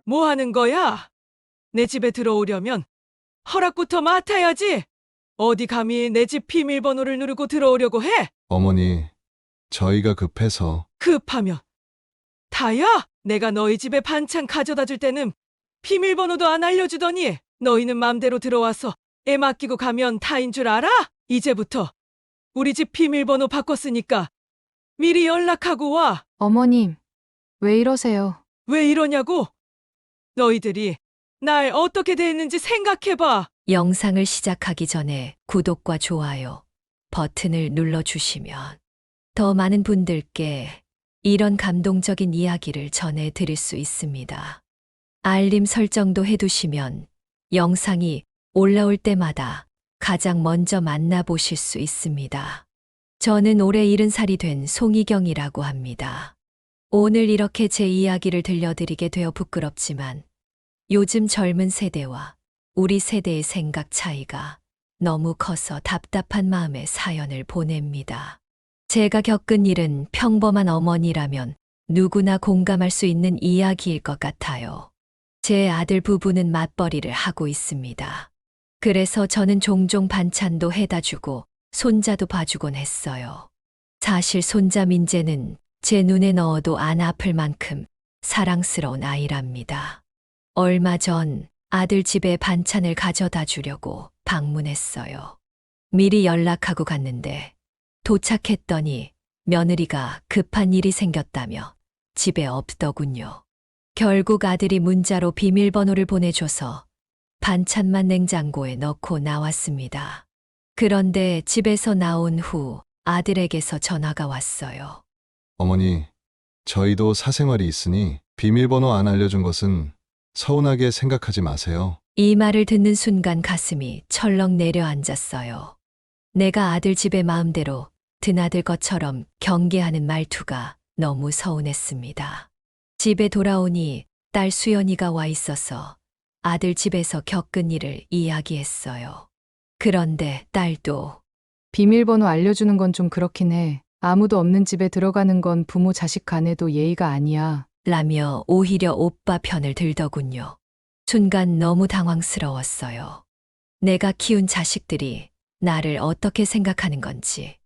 뭐 하는 거야? 내 집에 들어오려면 허락부터 맡아야지. 어디 감히 내 집 비밀번호를 누르고 들어오려고 해? 어머니, 저희가 급해서. 급하면 다야? 내가 너희 집에 반찬 가져다 줄 때는 비밀번호도 안 알려주더니 너희는 맘대로 들어와서 애 맡기고 가면 다인 줄 알아? 이제부터 우리 집 비밀번호 바꿨으니까 미리 연락하고 와. 어머님, 왜 이러세요? 왜 이러냐고? 너희들이 날 어떻게 대했는지 생각해봐. 영상을 시작하기 전에 구독과 좋아요 버튼을 눌러주시면 더 많은 분들께 이런 감동적인 이야기를 전해드릴 수 있습니다. 알림 설정도 해두시면 영상이 올라올 때마다 가장 먼저 만나보실 수 있습니다. 저는 올해 70살이 된 송희경이라고 합니다. 오늘 이렇게 제 이야기를 들려드리게 되어 부끄럽지만 요즘 젊은 세대와 우리 세대의 생각 차이가 너무 커서 답답한 마음에 사연을 보냅니다. 제가 겪은 일은 평범한 어머니라면 누구나 공감할 수 있는 이야기일 것 같아요. 제 아들 부부는 맞벌이를 하고 있습니다. 그래서 저는 종종 반찬도 해다 주고 손자도 봐주곤 했어요. 사실 손자 민재는 제 눈에 넣어도 안 아플 만큼 사랑스러운 아이랍니다. 얼마 전 아들 집에 반찬을 가져다 주려고 방문했어요. 미리 연락하고 갔는데 도착했더니 며느리가 급한 일이 생겼다며 집에 없더군요. 결국 아들이 문자로 비밀번호를 보내줘서 반찬만 냉장고에 넣고 나왔습니다. 그런데 집에서 나온 후 아들에게서 전화가 왔어요. 어머니, 저희도 사생활이 있으니 비밀번호 안 알려준 것은 서운하게 생각하지 마세요. 이 말을 듣는 순간 가슴이 철렁 내려앉았어요. 내가 아들 집에 마음대로 드나들 것처럼 경계하는 말투가 너무 서운했습니다. 집에 돌아오니 딸 수연이가 와 있어서 아들 집에서 겪은 일을 이야기했어요. 그런데 딸도 비밀번호 알려주는 건 좀 그렇긴 해. 아무도 없는 집에 들어가는 건 부모 자식 간에도 예의가 아니야. 라며 오히려 오빠 편을 들더군요. 순간 너무 당황스러웠어요. 내가 키운 자식들이 나를 어떻게 생각하는 건지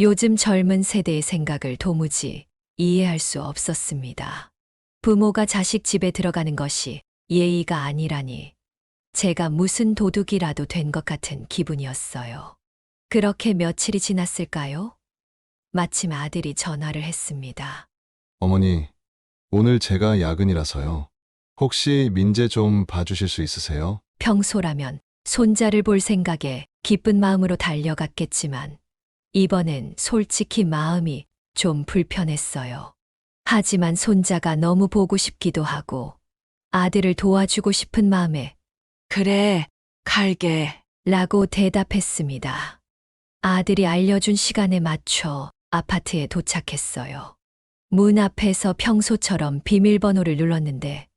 요즘 젊은 세대의 생각을 도무지 이해할 수 없었습니다. 부모가 자식 집에 들어가는 것이 예의가 아니라니 제가 무슨 도둑이라도 된 것 같은 기분이었어요. 그렇게 며칠이 지났을까요? 마침 아들이 전화를 했습니다. 어머니, 오늘 제가 야근이라서요. 혹시 민재 좀 봐주실 수 있으세요? 평소라면 손자를 볼 생각에 기쁜 마음으로 달려갔겠지만 이번엔 솔직히 마음이 좀 불편했어요. 하지만 손자가 너무 보고 싶기도 하고 아들을 도와주고 싶은 마음에 그래, 갈게. 라고 대답했습니다. 아들이 알려준 시간에 맞춰 아파트에 도착했어요. 문 앞에서 평소처럼 비밀번호를 눌렀는데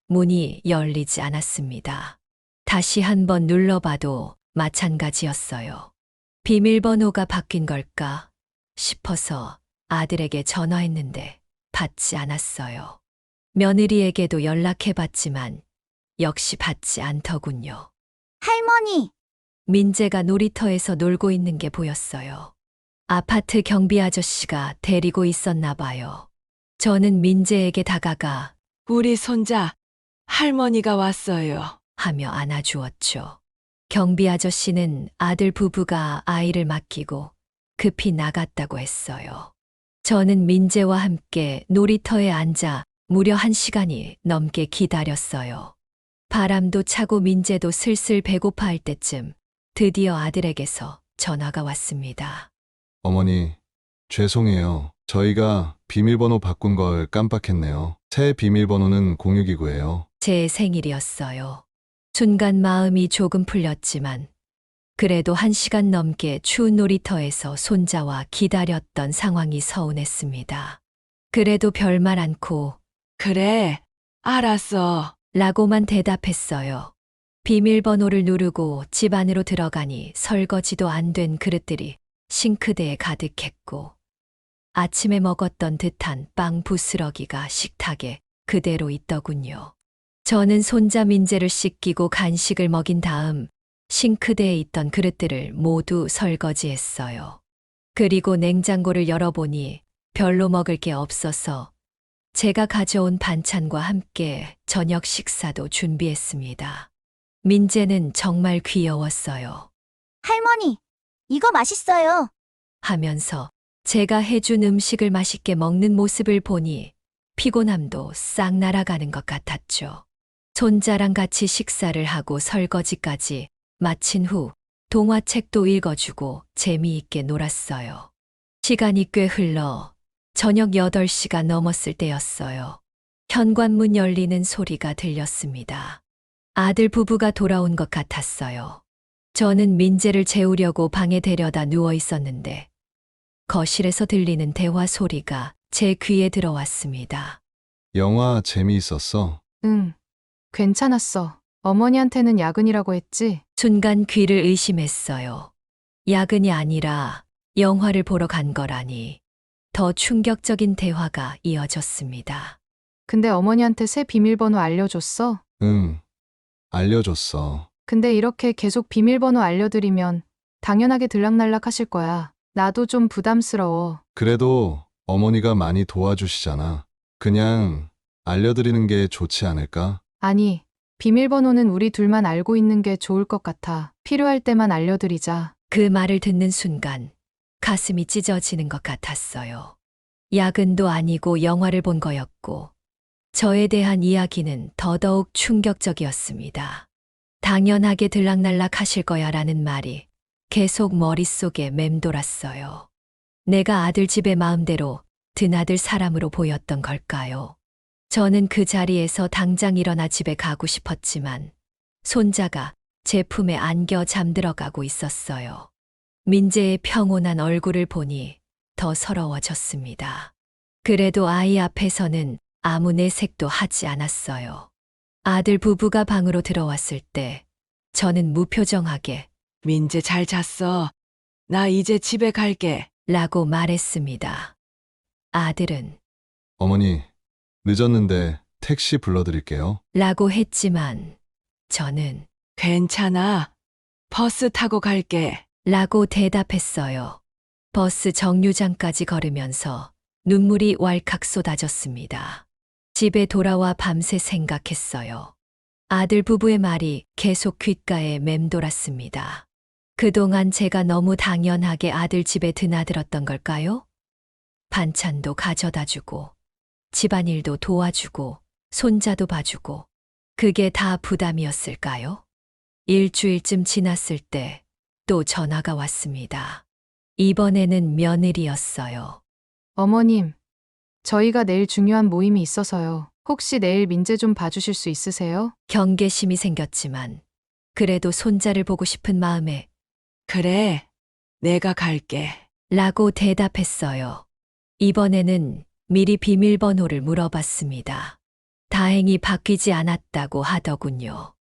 문이 열리지 않았습니다. 다시 한번 눌러봐도 마찬가지였어요. 비밀번호가 바뀐 걸까 싶어서 아들에게 전화했는데 받지 않았어요. 며느리에게도 연락해봤지만 역시 받지 않더군요. 할머니, 민재가 놀이터에서 놀고 있는 게 보였어요. 아파트 경비 아저씨가 데리고 있었나 봐요. 저는 민재에게 다가가 우리 손자 할머니가 왔어요. 하며 안아주었죠. 경비 아저씨는 아들 부부가 아이를 맡기고 급히 나갔다고 했어요. 저는 민재와 함께 놀이터에 앉아 무려 1시간이 넘게 기다렸어요. 바람도 차고 민재도 슬슬 배고파할 때쯤 드디어 아들에게서 전화가 왔습니다. 어머니, 죄송해요. 저희가 비밀번호 바꾼 걸 깜빡했네요. 새 비밀번호는 공유기구예요. 제 생일이었어요. 순간 마음이 조금 풀렸지만 그래도 1시간 넘게 추운 놀이터에서 손자와 기다렸던 상황이 서운했습니다. 그래도 별말 않고 그래, 알았어. 라고만 대답했어요. 비밀번호를 누르고 집 안으로 들어가니 설거지도 안 된 그릇들이 싱크대에 가득했고 아침에 먹었던 듯한 빵 부스러기가 식탁에 그대로 있더군요. 저는 손자 민재를 씻기고 간식을 먹인 다음 싱크대에 있던 그릇들을 모두 설거지했어요. 그리고 냉장고를 열어보니 별로 먹을 게 없어서 제가 가져온 반찬과 함께 저녁 식사도 준비했습니다. 민재는 정말 귀여웠어요. 할머니, 이거 맛있어요. 하면서 제가 해준 음식을 맛있게 먹는 모습을 보니 피곤함도 싹 날아가는 것 같았죠. 손자랑 같이 식사를 하고 설거지까지 마친 후 동화책도 읽어주고 재미있게 놀았어요. 시간이 꽤 흘러 저녁 8시가 넘었을 때였어요. 현관문 열리는 소리가 들렸습니다. 아들 부부가 돌아온 것 같았어요. 저는 민재를 재우려고 방에 데려다 누워 있었는데 거실에서 들리는 대화 소리가 제 귀에 들어왔습니다. 영화 재미있었어? 응. 괜찮았어. 어머니한테는 야근이라고 했지? 순간 귀를 의심했어요. 야근이 아니라 영화를 보러 간 거라니. 더 충격적인 대화가 이어졌습니다. 근데 어머니한테 새 비밀번호 알려줬어? 응. 알려줬어. 근데 이렇게 계속 비밀번호 알려드리면 당연하게 들락날락 하실 거야. 나도 좀 부담스러워. 그래도 어머니가 많이 도와주시잖아. 그냥 알려드리는 게 좋지 않을까? 아니, 비밀번호는 우리 둘만 알고 있는 게 좋을 것 같아. 필요할 때만 알려드리자. 그 말을 듣는 순간 가슴이 찢어지는 것 같았어요. 야근도 아니고 영화를 본 거였고 저에 대한 이야기는 더더욱 충격적이었습니다. 당연하게 들락날락 하실 거야 라는 말이 계속 머릿속에 맴돌았어요. 내가 아들 집에 마음대로 드나들 사람으로 보였던 걸까요? 저는 그 자리에서 당장 일어나 집에 가고 싶었지만 손자가 제 품에 안겨 잠들어가고 있었어요. 민재의 평온한 얼굴을 보니 더 서러워졌습니다. 그래도 아이 앞에서는 아무 내색도 하지 않았어요. 아들 부부가 방으로 들어왔을 때 저는 무표정하게 민재 잘 잤어. 나 이제 집에 갈게. 라고 말했습니다. 아들은 어머니, 늦었는데 택시 불러드릴게요. 라고 했지만 저는 괜찮아. 버스 타고 갈게. 라고 대답했어요. 버스 정류장까지 걸으면서 눈물이 왈칵 쏟아졌습니다. 집에 돌아와 밤새 생각했어요. 아들 부부의 말이 계속 귓가에 맴돌았습니다. 그동안 제가 너무 당연하게 아들 집에 드나들었던 걸까요? 반찬도 가져다 주고, 집안일도 도와주고, 손자도 봐주고, 그게 다 부담이었을까요? 일주일쯤 지났을 때 또 전화가 왔습니다. 이번에는 며느리였어요. 어머님, 저희가 내일 중요한 모임이 있어서요. 혹시 내일 민재 좀 봐주실 수 있으세요? 경계심이 생겼지만 그래도 손자를 보고 싶은 마음에 그래. 내가 갈게. 라고 대답했어요. 이번에는 미리 비밀번호를 물어봤습니다. 다행히 바뀌지 않았다고 하더군요.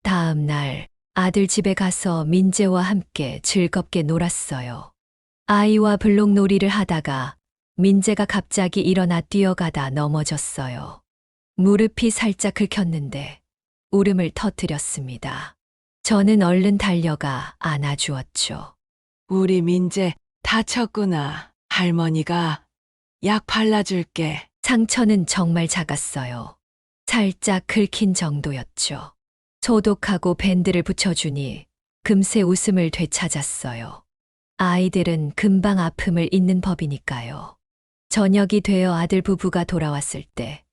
다음 날 아들 집에 가서 민재와 함께 즐겁게 놀았어요. 아이와 블록놀이를 하다가 민재가 갑자기 일어나 뛰어가다 넘어졌어요. 무릎이 살짝 긁혔는데 울음을 터뜨렸습니다. 저는 얼른 달려가 안아주었죠. 우리 민재 다쳤구나. 할머니가 약 발라줄게. 상처는 정말 작았어요. 살짝 긁힌 정도였죠. 소독하고 밴드를 붙여주니 금세 웃음을 되찾았어요. 아이들은 금방 아픔을 잊는 법이니까요. 저녁이 되어 아들 부부가 돌아왔을 때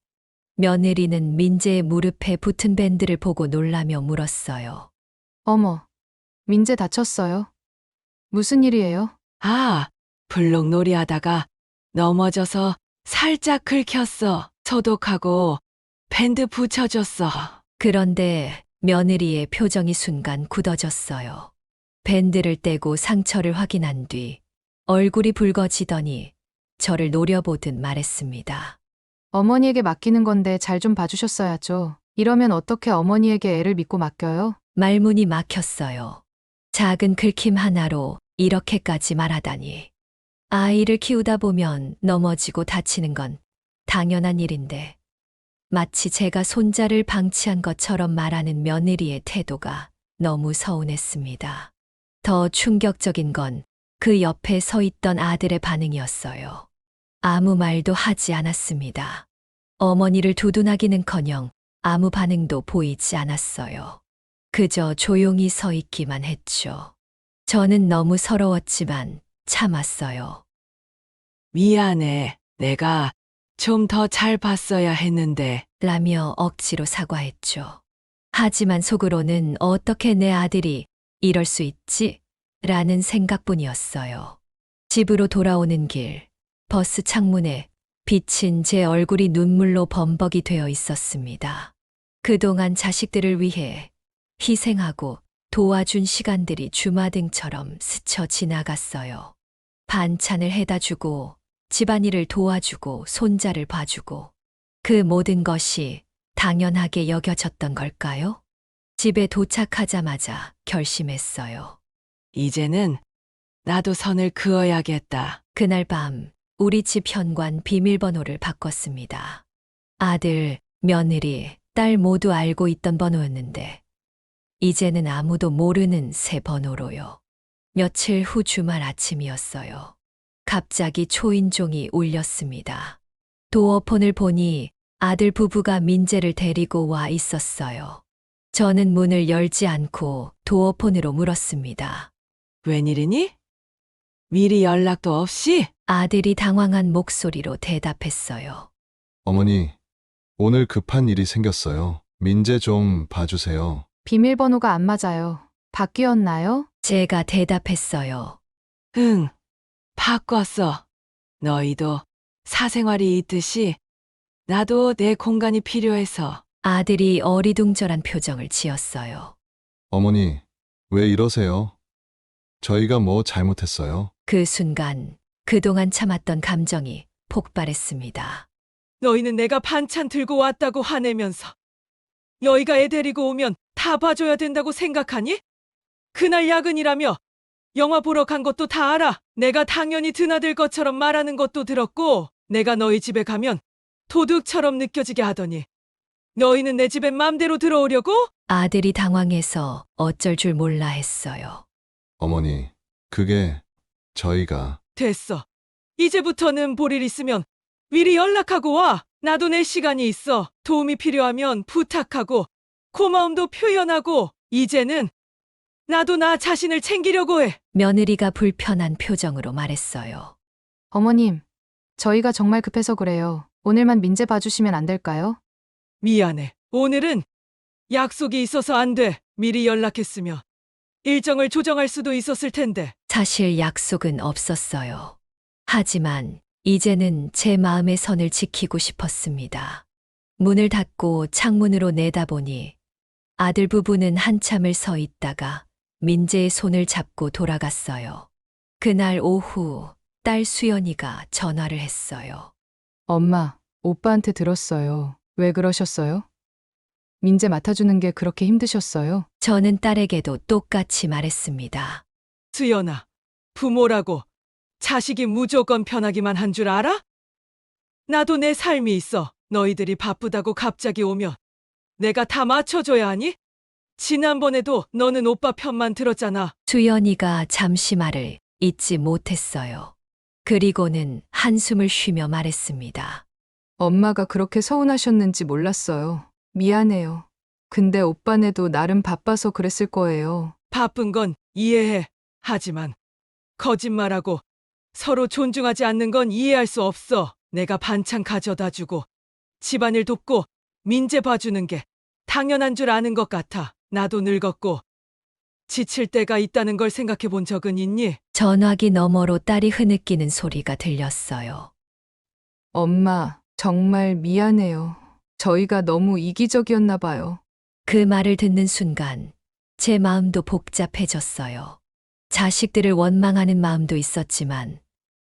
며느리는 민재의 무릎에 붙은 밴드를 보고 놀라며 물었어요. 어머, 민재 다쳤어요? 무슨 일이에요? 아, 블록놀이 하다가 넘어져서 살짝 긁혔어. 소독하고 밴드 붙여줬어. 그런데 며느리의 표정이 순간 굳어졌어요. 밴드를 떼고 상처를 확인한 뒤 얼굴이 붉어지더니 저를 노려보듯 말했습니다. 어머니에게 맡기는 건데 잘 좀 봐주셨어야죠. 이러면 어떻게 어머니에게 애를 믿고 맡겨요? 말문이 막혔어요. 작은 긁힘 하나로 이렇게까지 말하다니. 아이를 키우다 보면 넘어지고 다치는 건 당연한 일인데 마치 제가 손자를 방치한 것처럼 말하는 며느리의 태도가 너무 서운했습니다. 더 충격적인 건 그 옆에 서 있던 아들의 반응이었어요. 아무 말도 하지 않았습니다. 어머니를 두둔하기는커녕 아무 반응도 보이지 않았어요. 그저 조용히 서 있기만 했죠. 저는 너무 서러웠지만 참았어요. 미안해. 내가 좀 더 잘 봤어야 했는데. 라며 억지로 사과했죠. 하지만 속으로는 어떻게 내 아들이 이럴 수 있지? 라는 생각뿐이었어요. 집으로 돌아오는 길, 버스 창문에 비친 제 얼굴이 눈물로 범벅이 되어 있었습니다. 그동안 자식들을 위해 희생하고 도와준 시간들이 주마등처럼 스쳐 지나갔어요. 반찬을 해다 주고, 집안일을 도와주고, 손자를 봐주고, 그 모든 것이 당연하게 여겨졌던 걸까요? 집에 도착하자마자 결심했어요. 이제는 나도 선을 그어야겠다. 그날 밤 우리 집 현관 비밀번호를 바꿨습니다. 아들, 며느리, 딸 모두 알고 있던 번호였는데 이제는 아무도 모르는 새 번호로요. 며칠 후 주말 아침이었어요. 갑자기 초인종이 울렸습니다. 도어폰을 보니 아들 부부가 민재를 데리고 와 있었어요. 저는 문을 열지 않고 도어폰으로 물었습니다. 웬일이니? 미리 연락도 없이? 아들이 당황한 목소리로 대답했어요. 어머니, 오늘 급한 일이 생겼어요. 민재 좀 봐주세요. 비밀번호가 안 맞아요. 바뀌었나요? 제가 대답했어요. 응, 바꿨어. 너희도 사생활이 있듯이 나도 내 공간이 필요해서. 아들이 어리둥절한 표정을 지었어요. 어머니, 왜 이러세요? 저희가 뭐 잘못했어요? 그 순간 그동안 참았던 감정이 폭발했습니다. 너희는 내가 반찬 들고 왔다고 화내면서 너희가 애 데리고 오면 다 봐줘야 된다고 생각하니? 그날 야근이라며 영화 보러 간 것도 다 알아. 내가 당연히 드나들 것처럼 말하는 것도 들었고 내가 너희 집에 가면 도둑처럼 느껴지게 하더니 너희는 내 집에 맘대로 들어오려고? 아들이 당황해서 어쩔 줄 몰라 했어요. 어머니, 그게 저희가 됐어. 이제부터는 볼 일 있으면 미리 연락하고 와. 나도 내 시간이 있어. 도움이 필요하면 부탁하고 고마움도 표현하고 이제는 나도 나 자신을 챙기려고 해. 며느리가 불편한 표정으로 말했어요. 어머님, 저희가 정말 급해서 그래요. 오늘만 민재 봐주시면 안 될까요? 미안해. 오늘은 약속이 있어서 안 돼. 미리 연락했으면 일정을 조정할 수도 있었을 텐데. 사실 약속은 없었어요. 하지만 이제는 제 마음의 선을 지키고 싶었습니다. 문을 닫고 창문으로 내다보니 아들 부부는 한참을 서 있다가 민재의 손을 잡고 돌아갔어요. 그날 오후 딸 수연이가 전화를 했어요. 엄마, 오빠한테 들었어요. 왜 그러셨어요? 민재 맡아주는 게 그렇게 힘드셨어요? 저는 딸에게도 똑같이 말했습니다. 수연아, 부모라고 자식이 무조건 편하기만 한 줄 알아? 나도 내 삶이 있어. 너희들이 바쁘다고 갑자기 오면 내가 다 맞춰줘야 하니? 지난번에도 너는 오빠 편만 들었잖아. 수연이가 잠시 말을 잇지 못했어요. 그리고는 한숨을 쉬며 말했습니다. 엄마가 그렇게 서운하셨는지 몰랐어요. 미안해요. 근데 오빠네도 나름 바빠서 그랬을 거예요. 바쁜 건 이해해. 하지만 거짓말하고 서로 존중하지 않는 건 이해할 수 없어. 내가 반찬 가져다 주고 집안일 돕고 민재 봐주는 게 당연한 줄 아는 것 같아. 나도 늙었고 지칠 때가 있다는 걸 생각해 본 적은 있니? 전화기 너머로 딸이 흐느끼는 소리가 들렸어요. 엄마, 정말 미안해요. 저희가 너무 이기적이었나 봐요. 그 말을 듣는 순간 제 마음도 복잡해졌어요. 자식들을 원망하는 마음도 있었지만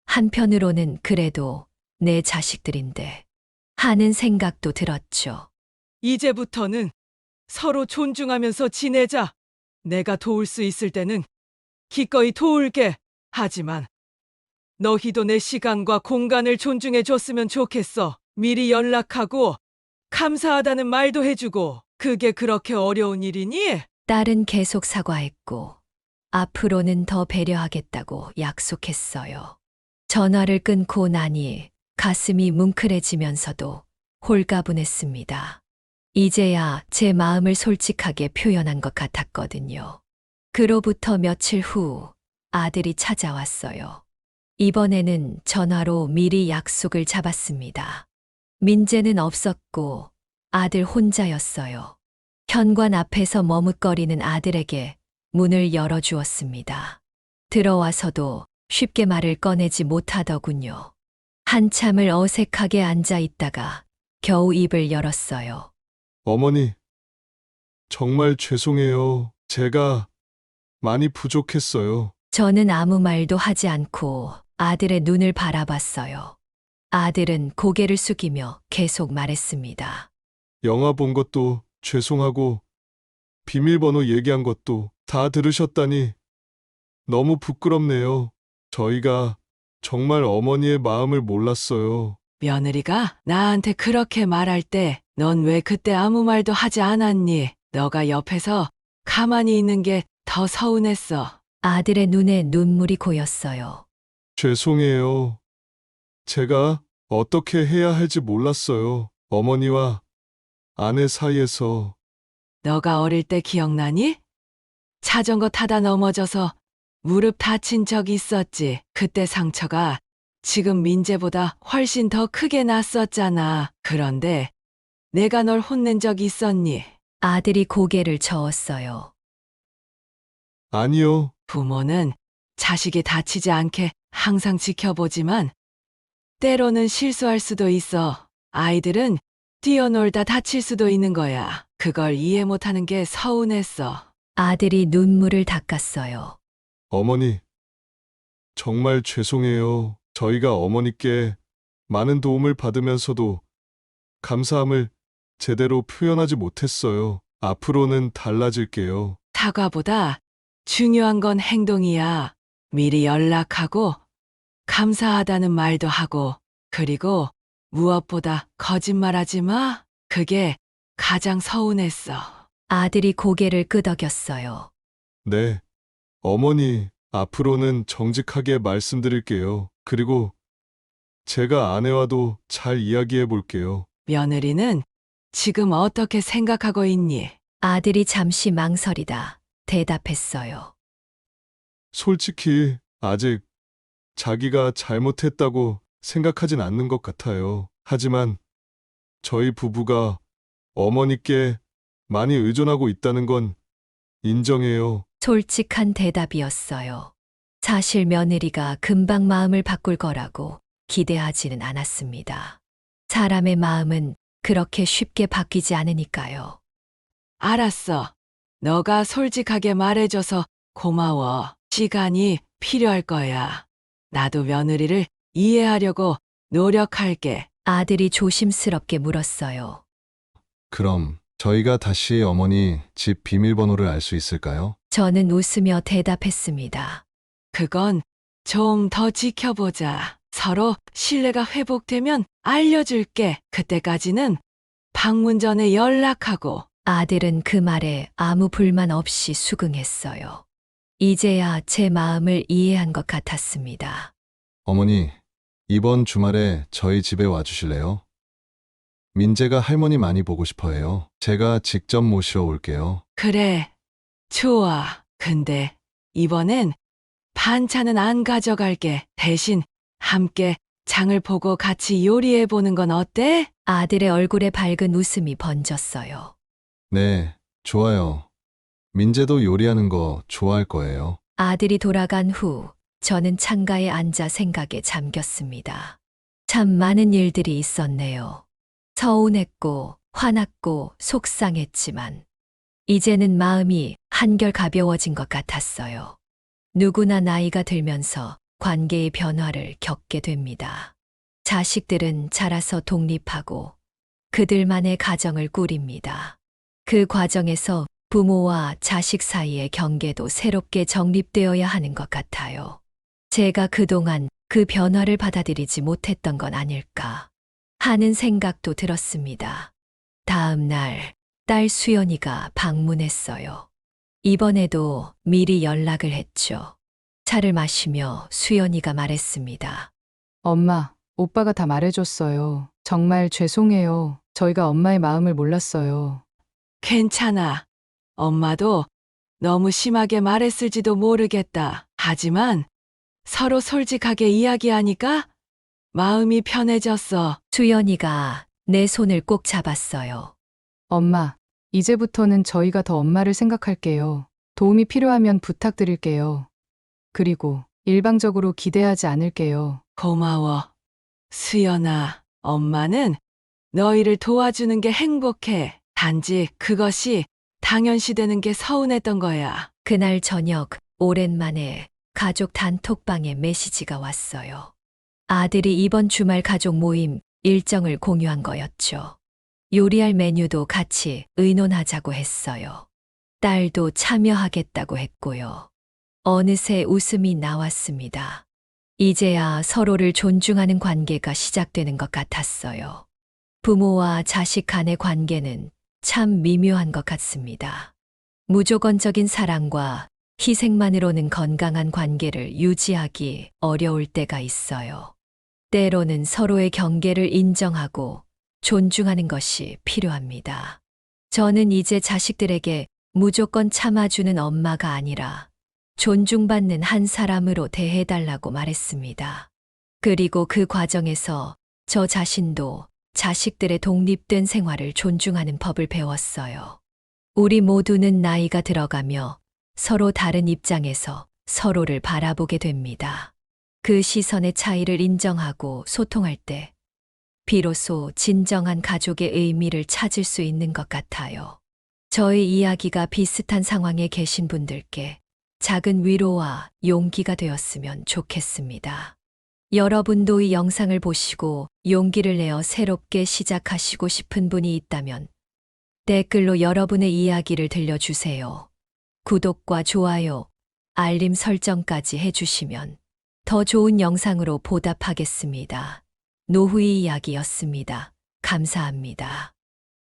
한편으로는 그래도 내 자식들인데 하는 생각도 들었죠. 이제부터는 서로 존중하면서 지내자. 내가 도울 수 있을 때는 기꺼이 도울게. 하지만 너희도 내 시간과 공간을 존중해 줬으면 좋겠어. 미리 연락하고 감사하다는 말도 해주고 그게 그렇게 어려운 일이니? 딸은 계속 사과했고 앞으로는 더 배려하겠다고 약속했어요. 전화를 끊고 나니 가슴이 뭉클해지면서도 홀가분했습니다. 이제야 제 마음을 솔직하게 표현한 것 같았거든요. 그로부터 며칠 후 아들이 찾아왔어요. 이번에는 전화로 미리 약속을 잡았습니다. 민재는 없었고 아들 혼자였어요. 현관 앞에서 머뭇거리는 아들에게 문을 열어주었습니다. 들어와서도 쉽게 말을 꺼내지 못하더군요. 한참을 어색하게 앉아 있다가 겨우 입을 열었어요. 어머니, 정말 죄송해요. 제가 많이 부족했어요. 저는 아무 말도 하지 않고 아들의 눈을 바라봤어요. 아들은 고개를 숙이며 계속 말했습니다. 영화 본 것도 죄송하고 비밀번호 얘기한 것도 다 들으셨다니 너무 부끄럽네요. 저희가 정말 어머니의 마음을 몰랐어요. 며느리가 나한테 그렇게 말할 때 넌 왜 그때 아무 말도 하지 않았니? 너가 옆에서 가만히 있는 게 더 서운했어. 아들의 눈에 눈물이 고였어요. 죄송해요. 제가 어떻게 해야 할지 몰랐어요. 어머니와 아내 사이에서. 너가 어릴 때 기억나니? 자전거 타다 넘어져서 무릎 다친 적 있었지. 그때 상처가 지금 민재보다 훨씬 더 크게 났었잖아. 그런데 내가 널 혼낸 적 있었니? 아들이 고개를 저었어요. 아니요. 부모는 자식이 다치지 않게 항상 지켜보지만 때로는 실수할 수도 있어. 아이들은 뛰어놀다 다칠 수도 있는 거야. 그걸 이해 못하는 게 서운했어. 아들이 눈물을 닦았어요. 어머니, 정말 죄송해요. 저희가 어머니께 많은 도움을 받으면서도 감사함을 제대로 표현하지 못했어요. 앞으로는 달라질게요. 사과보다 중요한 건 행동이야. 미리 연락하고 감사하다는 말도 하고 그리고 무엇보다 거짓말하지 마. 그게 가장 서운했어. 아들이 고개를 끄덕였어요. 네. 어머니, 앞으로는 정직하게 말씀드릴게요. 그리고 제가 아내와도 잘 이야기해 볼게요. 며느리는 지금 어떻게 생각하고 있니? 아들이 잠시 망설이다 대답했어요. 솔직히 아직 자기가 잘못했다고 생각하진 않는 것 같아요. 하지만 저희 부부가 어머니께 많이 의존하고 있다는 건 인정해요. 솔직한 대답이었어요. 사실 며느리가 금방 마음을 바꿀 거라고 기대하지는 않았습니다. 사람의 마음은 그렇게 쉽게 바뀌지 않으니까요. 알았어. 너가 솔직하게 말해줘서 고마워. 시간이 필요할 거야. 나도 며느리를 이해하려고 노력할게. 아들이 조심스럽게 물었어요. 그럼 저희가 다시 어머니 집 비밀번호를 알 수 있을까요? 저는 웃으며 대답했습니다. 그건 좀 더 지켜보자. 서로 신뢰가 회복되면 알려줄게. 그때까지는 방문 전에 연락하고. 아들은 그 말에 아무 불만 없이 수긍했어요. 이제야 제 마음을 이해한 것 같았습니다. 어머니, 이번 주말에 저희 집에 와주실래요? 민재가 할머니 많이 보고 싶어 해요. 제가 직접 모시러 올게요. 그래, 좋아. 근데 이번엔 반찬은 안 가져갈게. 대신 함께 장을 보고 같이 요리해 보는 건 어때? 아들의 얼굴에 밝은 웃음이 번졌어요. 네, 좋아요. 민재도 요리하는 거 좋아할 거예요. 아들이 돌아간 후 저는 창가에 앉아 생각에 잠겼습니다. 참 많은 일들이 있었네요. 서운했고 화났고 속상했지만 이제는 마음이 한결 가벼워진 것 같았어요. 누구나 나이가 들면서 관계의 변화를 겪게 됩니다. 자식들은 자라서 독립하고 그들만의 가정을 꾸립니다. 그 과정에서 부모와 자식 사이의 경계도 새롭게 정립되어야 하는 것 같아요. 제가 그동안 그 변화를 받아들이지 못했던 건 아닐까 하는 생각도 들었습니다. 다음 날 딸 수연이가 방문했어요. 이번에도 미리 연락을 했죠. 차를 마시며 수연이가 말했습니다. 엄마, 오빠가 다 말해줬어요. 정말 죄송해요. 저희가 엄마의 마음을 몰랐어요. 괜찮아. 엄마도 너무 심하게 말했을지도 모르겠다. 하지만 서로 솔직하게 이야기하니까 마음이 편해졌어. 수연이가 내 손을 꼭 잡았어요. 엄마, 이제부터는 저희가 더 엄마를 생각할게요. 도움이 필요하면 부탁드릴게요. 그리고 일방적으로 기대하지 않을게요. 고마워. 수연아, 엄마는 너희를 도와주는 게 행복해. 단지 그것이 당연시되는 게 서운했던 거야. 그날 저녁 오랜만에 가족 단톡방에 메시지가 왔어요. 아들이 이번 주말 가족 모임 일정을 공유한 거였죠. 요리할 메뉴도 같이 의논하자고 했어요. 딸도 참여하겠다고 했고요. 어느새 웃음이 나왔습니다. 이제야 서로를 존중하는 관계가 시작되는 것 같았어요. 부모와 자식 간의 관계는 참 미묘한 것 같습니다. 무조건적인 사랑과 희생만으로는 건강한 관계를 유지하기 어려울 때가 있어요. 때로는 서로의 경계를 인정하고 존중하는 것이 필요합니다. 저는 이제 자식들에게 무조건 참아주는 엄마가 아니라 존중받는 한 사람으로 대해달라고 말했습니다. 그리고 그 과정에서 저 자신도 자식들의 독립된 생활을 존중하는 법을 배웠어요. 우리 모두는 나이가 들어가며 서로 다른 입장에서 서로를 바라보게 됩니다. 그 시선의 차이를 인정하고 소통할 때 비로소 진정한 가족의 의미를 찾을 수 있는 것 같아요. 저의 이야기가 비슷한 상황에 계신 분들께 작은 위로와 용기가 되었으면 좋겠습니다. 여러분도 이 영상을 보시고 용기를 내어 새롭게 시작하시고 싶은 분이 있다면 댓글로 여러분의 이야기를 들려주세요. 구독과 좋아요, 알림 설정까지 해주시면 더 좋은 영상으로 보답하겠습니다. 노후의 이야기였습니다. 감사합니다.